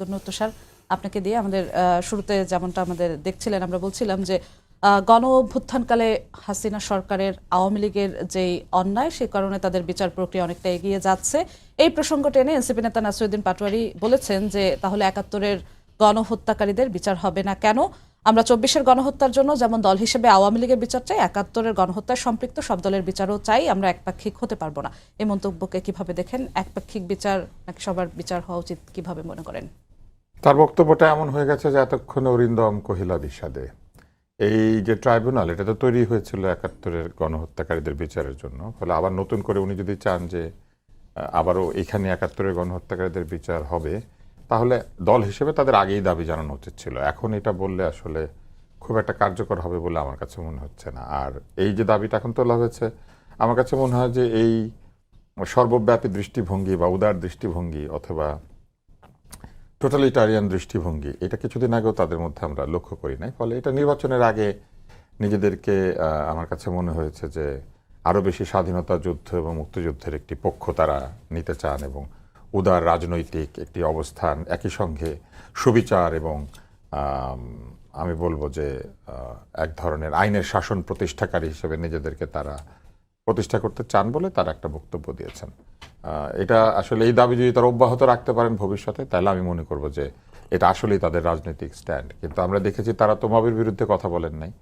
ধন্যবাদ তুষার, আপনাকে দিয়ে আমাদের শুরুতে যেমনটা আমাদের দেখছিলেন, আমরা বলছিলাম যে গণ অভ্যুত্থানকালে হাসিনা সরকারের আওয়ামী লীগের যেই অন্যায়, সেই কারণে তাদের বিচার প্রক্রিয়া অনেকটা এগিয়ে যাচ্ছে। এই প্রসঙ্গ টেনে এনসিপি নেতা নাসিরউদ্দিন পাটোয়ারি বলেছেন যে তাহলে ৭১-এর গণহত্যাকারীদের বিচার হবে না কেন? আমরা ২৪-এর গণহত্যার জন্য যেমন দল হিসেবে আওয়ামী লীগের বিচার চাই, ৭১-এর গণহত্যায় সম্পৃক্ত সব দলের বিচারও চাই, আমরা একপাক্ষিক হতে পারবো না। এই মন্তব্যকে কিভাবে দেখেন? একপাক্ষিক বিচার নাকি সবার বিচার হওয়া উচিত, কিভাবে মনে করেন? তার বক্তব্যটা এমন হয়ে গেছে যে এতক্ষণে অরিন্দম কহিলা বিষাদে। এই যে ট্রাইব্যুনাল, এটা তো তৈরি হয়েছিল ৭১-এর গণহত্যাকারীদের বিচারের জন্য। ফলে আবার নতুন করে উনি যদি চান যে আবারও এখানে ৭১-এর গণহত্যাকারীদের বিচার হবে, তাহলে দল হিসেবে তাদের আগেই দাবি জানানো উচিত ছিল। এখন এটা বললে আসলে খুব একটা কার্যকর হবে বলে আমার কাছে মনে হচ্ছে না। আর এই যে দাবিটা এখন তোলা হয়েছে, আমার কাছে মনে হয় যে এই সর্বব্যাপী দৃষ্টিভঙ্গি বা উদার দৃষ্টিভঙ্গি অথবা টোটালিটারিয়ান দৃষ্টিভঙ্গি, এটা কিছুদিন আগেও তাদের মধ্যে আমরা লক্ষ্য করি নাই। ফলে এটা নির্বাচনের আগে নিজেদেরকে আমার কাছে মনে হয়েছে যে আরও বেশি স্বাধীনতা যুদ্ধ এবং মুক্তিযুদ্ধের একটি পক্ষ তারা নিতে চান এবং উদার রাজনৈতিক একটি অবস্থান, একই সঙ্গে সুবিচার এবং আমি বলবো যে এক ধরনের আইনের শাসন প্রতিষ্ঠাকারী হিসেবে নিজেদেরকে তারা প্রতিষ্ঠা করতে চান বলে তারা একটা বক্তব্য দিয়েছেন। এটা আসলে এই দাবি যদি তারা অব্যাহত রাখতে পারেন ভবিষ্যতে, তাহলে আমি মনে করব যে এটা আসলেই তাদের রাজনৈতিক স্ট্যান্ড। কিন্তু আমরা দেখেছি তারা তো মবের বিরুদ্ধে কথা বলেন নাই।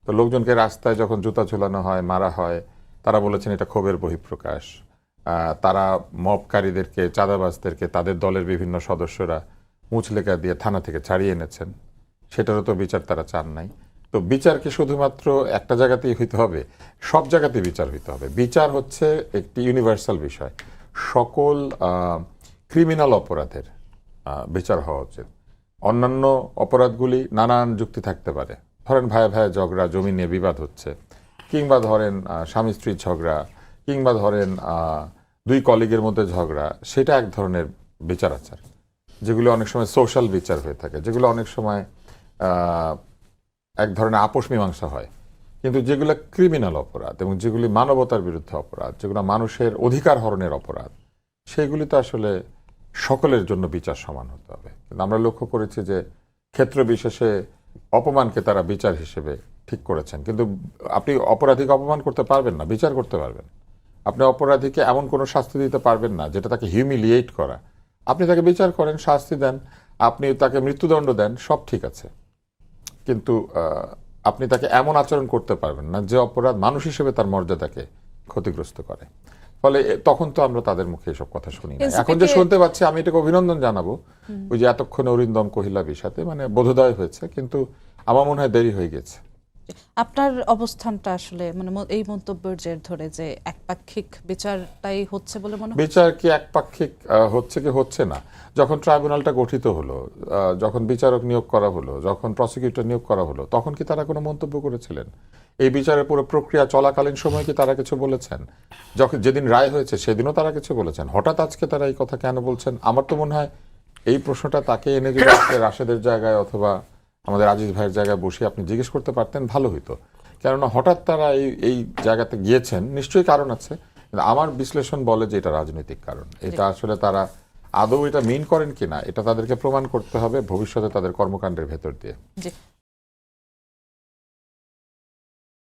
তো লোকজনকে রাস্তায় যখন জুতা ঝুলানো হয়, মারা হয়, তারা বলেছেন এটা ক্ষোভের বহিঃপ্রকাশ। তারা মবকারীদেরকে, চাঁদাবাজদেরকে তাদের দলের বিভিন্ন সদস্যরা মুচলেকা দিয়ে থানা থেকে ছাড়িয়ে এনেছেন, সেটারও তো বিচার তারা চান নাই। তো বিচার কি শুধুমাত্র একটা জায়গাতেই হইতে হবে? সব জায়গাতেই বিচার হইতে হবে। বিচার হচ্ছে একটি ইউনিভার্সাল বিষয়। সকল ক্রিমিনাল অপরাধের বিচার হওয়া উচিত। অন্যান্য অপরাধগুলি নানান যুক্তি থাকতে পারে। ধরেন ভাইয়ে ভাইয়ে ঝগড়া, জমি নিয়ে বিবাদ হচ্ছে, কিংবা ধরেন স্বামী স্ত্রীর ঝগড়া, কিংবা ধরেন দুই কলিগের মধ্যে ঝগড়া, সেটা এক ধরনের বিচার আচার, যেগুলো অনেক সময় সোশ্যাল বিচার হয়ে থাকে, যেগুলো অনেক সময় এক ধরনের আপোষ মীমাংসা হয়। কিন্তু যেগুলো ক্রিমিনাল অপরাধ এবং যেগুলি মানবতার বিরুদ্ধে অপরাধ, যেগুলো মানুষের অধিকার হরণের অপরাধ, সেগুলি তো আসলে সকলের জন্য বিচার সমান হতে হবে। কিন্তু আমরা লক্ষ্য করেছি যে ক্ষেত্র বিশেষে অপমানকে তারা বিচার হিসেবে ঠিক করেছেন। কিন্তু আপনি অপরাধীকে অপমান করতে পারবেন না, বিচার করতে পারবেন। আপনি অপরাধীকে এমন কোনো শাস্তি দিতে পারবেন না যেটা তাকে হিউমিলিয়েট করা। আপনি তাকে বিচার করেন, শাস্তি দেন, আপনি তাকে মৃত্যুদণ্ড দেন, সব ঠিক আছে। কিন্তু আপনি তাকে এমন আচরণ করতে পারবেন না যে অপরাধ মানুষ হিসেবে তার মর্যাদাকে ক্ষতিগ্রস্ত করে। ফলে তখন তো আমরা তাদের মুখে এসব কথা শুনি না। এখন যে শুনতে পাচ্ছি, আমি এটাকে অভিনন্দন জানাবো। ওই যে এতক্ষণে অরিন্দম কহিলা বিষাদে, মানে বোধোদয় হয়েছে, কিন্তু আমার মনে হয় দেরি হয়ে গেছে। আপনার অবস্থানটা আসলে মানে এই মন্তব্যের জের ধরে যে একপাক্ষিক বিচারটাই হচ্ছে বলে মনে হয়? বিচার কি একপাক্ষিক হচ্ছে কি হচ্ছে না? যখন ট্রাইব্যুনালটা গঠিত হলো, যখন বিচারক নিয়োগ করা হলো, যখন প্রসিকিউটর নিয়োগ করা হলো, তখন কি তারা কোনো মন্তব্য করেছিলেন? এই বিচারের পুরো প্রক্রিয়া চলাকালীন সময় কি তারা কিছু বলেছেন? যখন যেদিন রায় হয়েছে সেদিনও তারা কিছু বলেছেন? হঠাৎ আজকে তারা এই কথা কেন বলছেন? আমার তো মনে হয় এই প্রশ্নটা তাকে এনে যদি রাশেদের জায়গায় অথবা আমাদের আজিজ ভাইয়ের জায়গায় বসে আপনি জিজ্ঞেস করতে পারতেন, ভালো হইতো। কেননা হঠাৎ তারা এই জায়গাতে গিয়েছেন, নিশ্চয়ই কারণ আছে। কিন্তু আমার বিশ্লেষণ বলে যে এটা রাজনৈতিক কারণ। এটা আসলে তারা আদৌ এটা মিন করেন কিনা, এটা তাদেরকে প্রমাণ করতে হবে ভবিষ্যতে তাদের কর্মকাণ্ডের ভেতর দিয়ে।